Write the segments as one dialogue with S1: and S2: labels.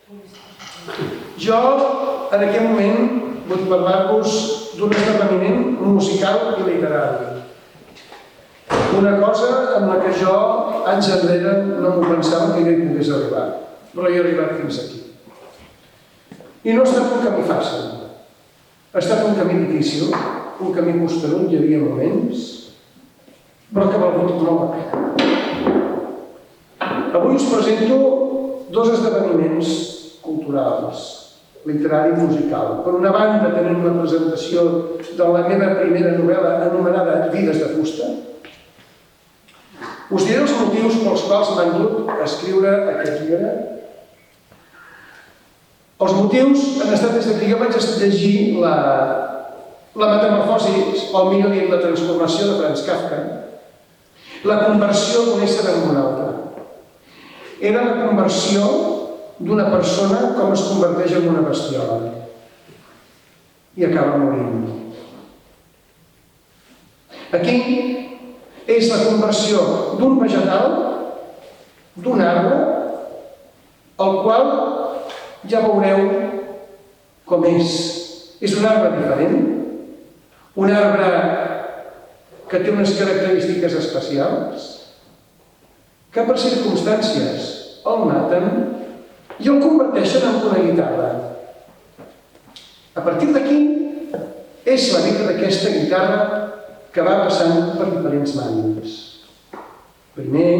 S1: Jo, en aquest moment, vull parlar-vos d'un esdeveniment musical i literari. Una cosa amb la que jo, anys enrere, no m'ho pensava que hi pogués arribar, però hi he arribat fins aquí. I no ha estat un camí fàcil. Ha estat un camí difícil, un camí costerut, hi havia moments, però que ha valgut molt la pena. Avui us presento dos esdeveniments culturals, literari i musical. Per una banda tenim la presentació de la meva primera novel·la anomenada Vides de fusta. Us diré els motius pels quals m'han dut a escriure aquest llibre. Els motius han estat des que jo vaig llegir la metamorfosi, o millor dit, la transformació de Franz Kafka, la conversió d'un ésser en un altre. Era la conversió d'una persona com es converteix en una bestiola i acaba morint. Aquí és la conversió d'un vegetal, d'un arbre, el qual ja veureu com és. És un arbre diferent, un arbre que té unes característiques especials, que per circumstàncies el maten i el converteixen en una guitarra. A partir d'aquí és la vida d'aquesta guitarra que va passant per diferents mans. Primer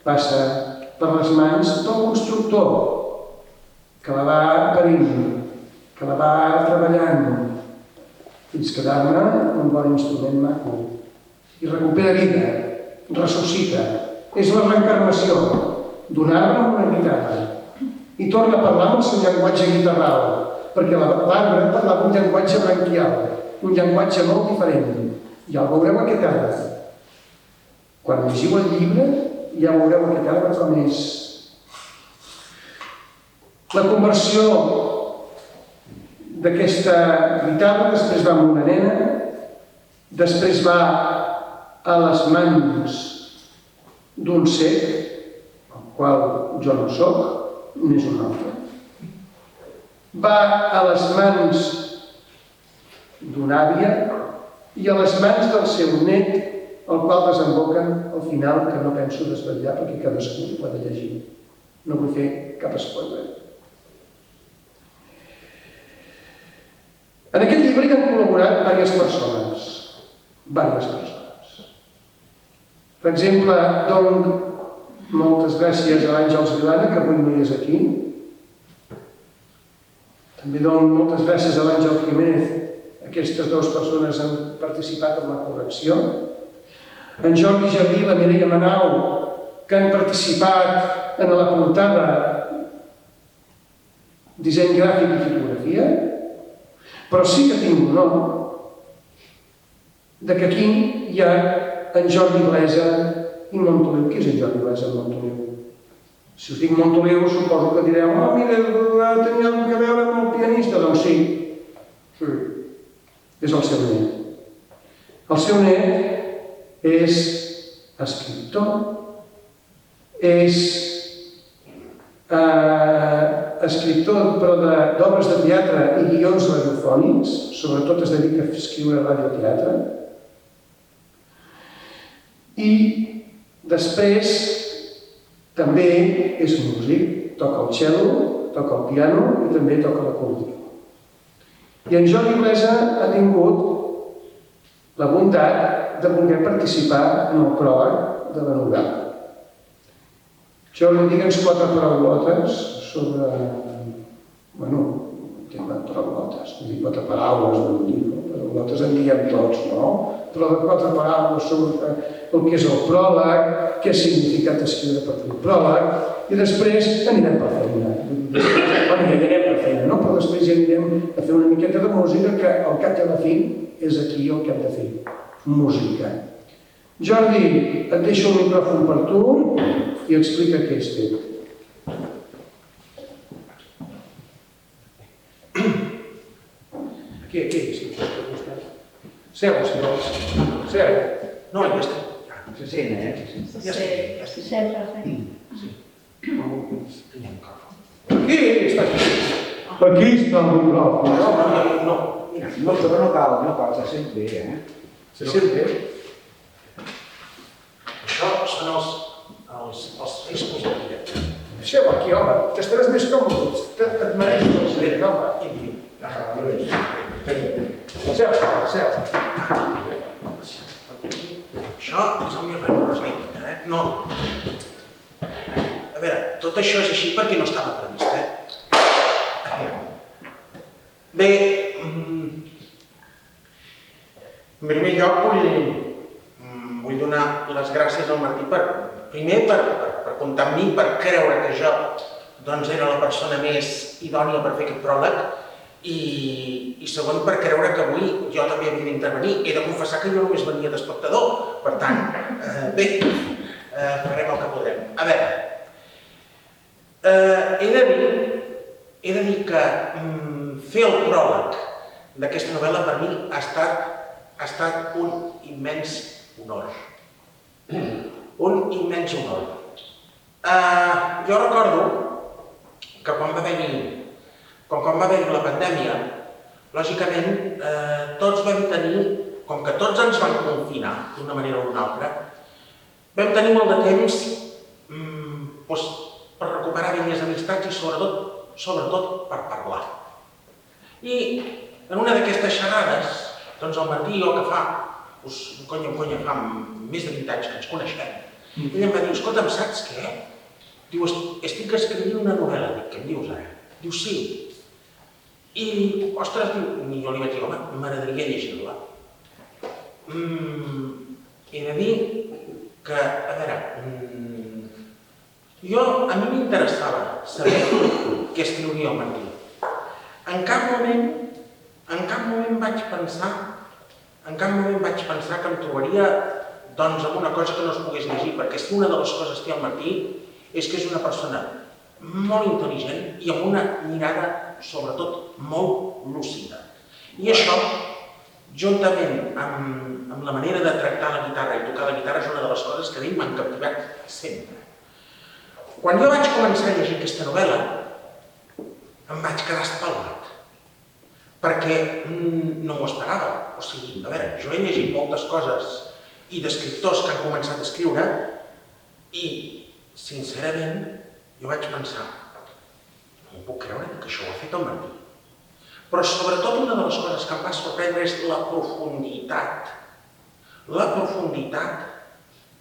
S1: passa per les mans del constructor, que la va parint, que la va treballant, fins quedar-ne un bon instrument maco. I recupera vida, ressuscita. És la reencarnació d'un arbre amb una guitarra. I torna a parlar amb el seu llenguatge guitarral, perquè l'arbre parlava un llenguatge branquial, un llenguatge molt diferent. Ja el veureu aquest arbre. Quan llegiu el llibre, ja veureu aquest arbre com és. La conversió d'aquesta guitarra després va amb una nena, després va a les mans d'un cec, el qual jo no soc, n'és un altre. Va a les mans d'una àvia i a les mans del seu net, el qual desemboca al final, que no penso desvetllar perquè cadascú ho ha de llegir. No vull fer cap spoiler. En aquest llibre hi han col·laborat diverses persones. Per exemple, dono moltes gràcies a l'Àngels Vilana, que avui no hi és aquí. També dono moltes gràcies a l'Àngel Jiménez. Aquestes dues persones han participat en la correcció. En Jordi Jardí i la Mireia Manau, que han participat en la portada, disseny gràfic i fotografia. Però sí que tinc l'honor que aquí hi ha en Jordi Blesa i Montoliu. Qui és en Jordi Blesa i Montoliu? Si us dic Montoliu, suposo que direu mira, tenia alguna cosa a veure amb el pianista. Doncs sí. És el seu net. El seu net és escriptor, és escriptor d'obres de teatre i guions radiofònics, sobretot es dedica a escriure radioteatre. I després també és músic, toca el cello, toca el piano i també toca l'acordió. I en Jordi Blesa ha tingut la bondat de voler participar en el pròleg de la novel·la. Jordi, digue'ns 4 paraulotes sobre... Bueno, tema de paraulotes, vull dir 4 paraules, paraulotes en diem tots, no? Però de 4 paraules sobre el que és el pròleg, què ha significat escriure per el pròleg, i després anirem per feina. Bueno, ja anirem per feina, no? Però després ja anirem a fer una miqueta de música, que al cap i a la fi és aquí el que hem de fer, música. Jordi, et deixo el micròfon per tu i explica què has fet. Què és? Seu, si vols. Seu. No, ja està. Se sent, eh? Ja està.
S2: Sempre fent.
S1: Sí. Aquí està aquí. Aquí està el micròfon.
S2: No, mira, no cal, se sent bé, Se sent bé.
S3: Això són els riscos del directe.
S1: Deixeu aquí, home, t'estaràs més còmode, et mereixes el directe, home. Seu.
S3: Això és el meu recorregut, No. A veure, tot això és així perquè no estava previst, Bé, en primer lloc vull donar les gràcies al Martí primer per comptar amb mi, per creure que jo era la persona més idònia per fer aquest pròleg i segon per creure que avui jo també havia d'intervenir. He de confessar que jo només venia d'espectador, per tant, bé, farem el que podrem. A veure, he de dir que fer el pròleg d'aquesta novel·la per mi ha estat un immens honor. Un immens honor. Jo recordo que quan va haver-hi la pandèmia, lògicament tots vam tenir, com que tots ens van confinar d'una manera o d'una altra, vam tenir molt de temps per recuperar velles amistats i sobretot per parlar. I en una d'aquestes xerrades, doncs el Martí i jo, que fa més de 20 anys que ens coneixem, ell em va dir, escolta'm, saps què? Diu, estic escrivint una novel·la. Dic, què em dius ara? Diu, sí. I, ostres, jo li vaig dir, home, m'agradaria llegir-la. He de dir que, a veure, a mi m'interessava saber què escriuria el Martí. En cap moment vaig pensar que em trobaria amb una cosa que no es pogués llegir, perquè si una de les coses que té el Martí és que és una persona molt intel·ligent i amb una mirada, sobretot, molt lúcida. I això, juntament amb la manera de tractar la guitarra i tocar la guitarra, és una de les coses que a mi m'han captivat sempre. Quan jo vaig començar a llegir aquesta novel·la, em vaig quedar espalmat, perquè no m'ho esperava. O sigui, a veure, jo he llegit moltes coses i d'escriptors que han començat a escriure i, sincerament, jo vaig pensar, no m'ho puc creure que això ho ha fet el Martí. Però sobretot una de les coses que em va sorprendre és la profunditat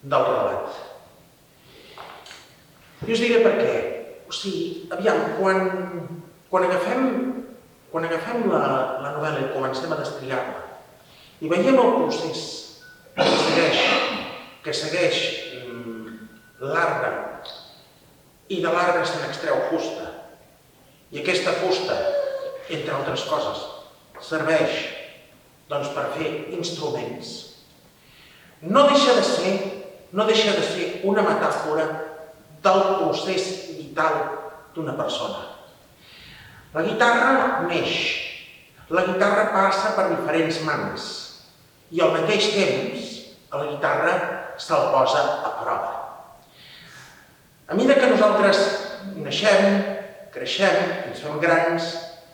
S3: del relat. I us diré per què. O sigui, aviam, quan agafem la novel·la i comencem a destriar-la i veiem el procés que segueix l'arbre i de l'arbre se n'extreu fusta i aquesta fusta, entre altres coses, serveix per fer instruments, no deixa de ser una metàfora del procés vital d'una persona. La guitarra neix, la guitarra passa per diferents mans i al mateix temps a la guitarra se'l posa a prova. A mesura que nosaltres naixem, creixem, ens fem grans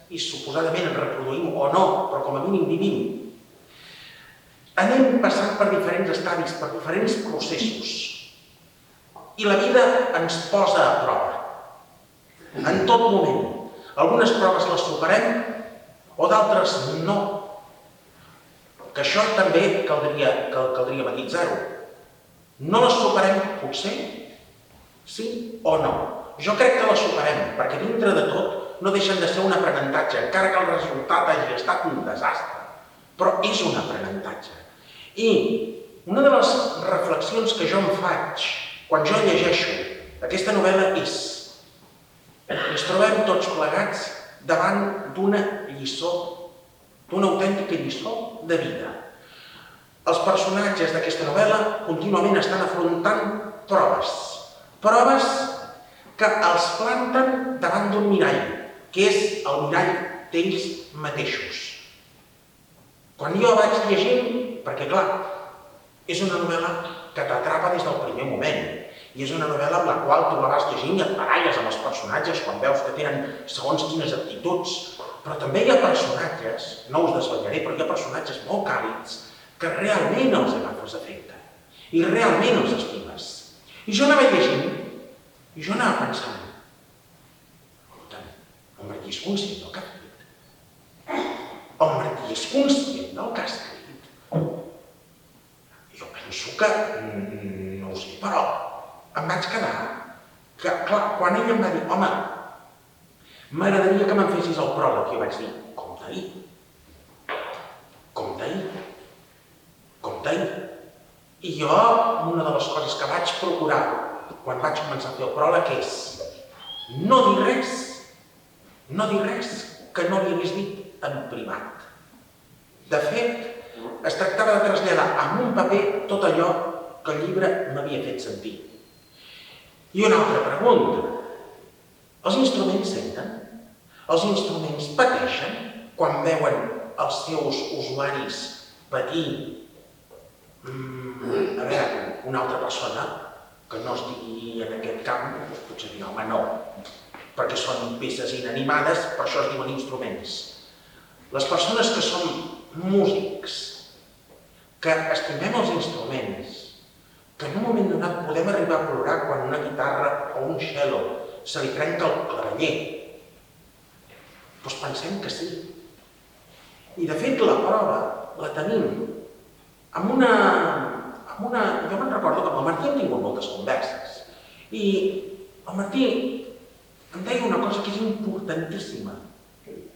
S3: i suposadament ens reproduïm o no, però com a mínim vivim, anem passant per diferents estadis, per diferents processos i la vida ens posa a prova. En tot moment. Algunes proves les superem o d'altres no. Que això també caldria matitzar-ho. No les superem, potser, sí o no. Jo crec que les superem, perquè dintre de tot no deixen de ser un aprenentatge, encara que el resultat hagi estat un desastre. Però és un aprenentatge. I una de les reflexions que jo em faig quan jo llegeixo aquesta novel·la és: ens trobem tots plegats davant d'una lliçó, d'una autèntica lliçó de vida. Els personatges d'aquesta novel·la contínuament estan afrontant proves que els planten davant d'un mirall, que és el mirall d'ells mateixos. Quan jo vaig llegint, perquè clar, és una novel·la que t'atrapa des del primer moment, I és una novel·la amb la qual tu la vas llegint i et baralles amb els personatges quan veus que tenen segons quines actituds. Però també hi ha personatges, no us desvetllaré, però hi ha personatges molt càlids que realment els agafes afecte i realment els estimes. I jo anava llegint i jo anava pensant, el Martí és conscient del que ha fet. El Martí és conscient del que ha escrit. Jo penso que, no ho sé, però em vaig quedar que, clar, quan ell em va dir, home, m'agradaria que me'n fessis el pròleg, jo vaig dir, compte-hi. I jo, una de les coses que vaig procurar quan vaig començar a fer el pròleg és no dir res que no li hagués dit en privat. De fet, es tractava de traslladar amb un paper tot allò que el llibre m'havia fet sentir. I una altra pregunta. Els instruments senten? Els instruments pateixen quan veuen els seus usuaris patir? A veure, una altra persona que no estigui en aquest camp, potser dirà, home, no, perquè són peces inanimades, per això es diuen instruments. Les persones que som músics, que estimem els instruments, que en un moment donat podem arribar a plorar quan una guitarra o un cello se li trenca el claveller, doncs pensem que sí. I de fet la prova la tenim amb una... Jo me'n recordo que amb el Martí hem tingut moltes converses i el Martí em deia una cosa que és importantíssima,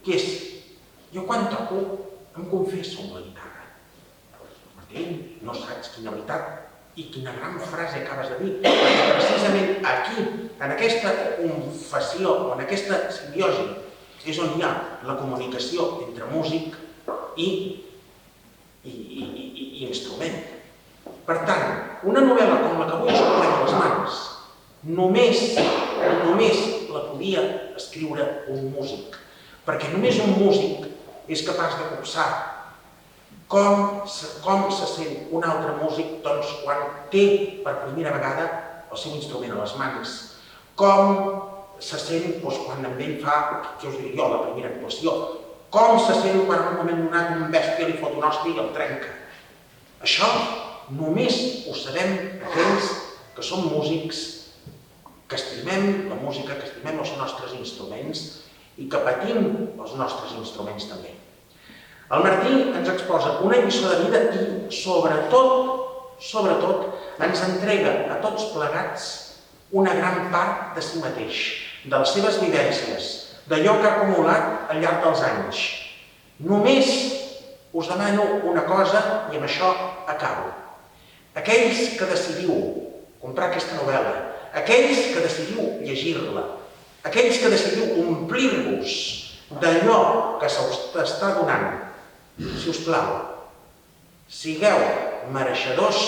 S3: que és, jo quan toco em confesso amb la guitarra. Martí, no saps quina veritat i quina gran frase acabes de dir, perquè precisament aquí, en aquesta confessió, o en aquesta simbiosi, és on hi ha la comunicació entre músic i instrument. Per tant, una novel·la com la que avui us portem a les mans, només la podia escriure un músic, perquè només un músic és capaç de copsar com se sent un altre músic quan té per primera vegada el seu instrument a les mans, com se sent quan amb ell fa, què us diria jo, la primera actuació, com se sent quan en un moment donat un bèstia li fot un hòstia i el trenca. Això només ho sabem aquells que som músics, que estimem la música, que estimem els nostres instruments i que patim els nostres instruments també. El Martí ens exposa una lliçó de vida i, sobretot, ens entrega a tots plegats una gran part de si mateix, de les seves vivències, d'allò que ha acumulat al llarg dels anys. Només us demano una cosa i amb això acabo. Aquells que decidiu comprar aquesta novel·la, aquells que decidiu llegir-la, aquells que decidiu omplir-vos d'allò que s'està donant, si us plau, sigueu mereixedors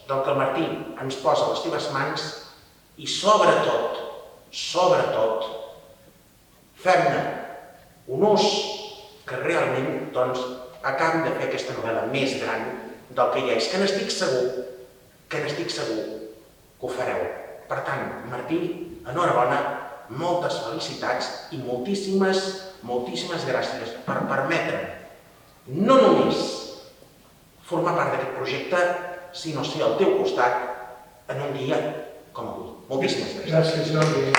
S3: del que el Martí ens posa a les seves mans i sobretot, fem-ne un ús que realment acabi de fer aquesta novel·la més gran del que ja és, que n'estic segur que ho fareu. Per tant, Martí, enhorabona, moltes felicitats i moltíssimes gràcies per permetre'm no només formar part d'aquest projecte, sinó ser al teu costat en un dia com avui. Moltíssimes gràcies.
S1: Gràcies, Jordi.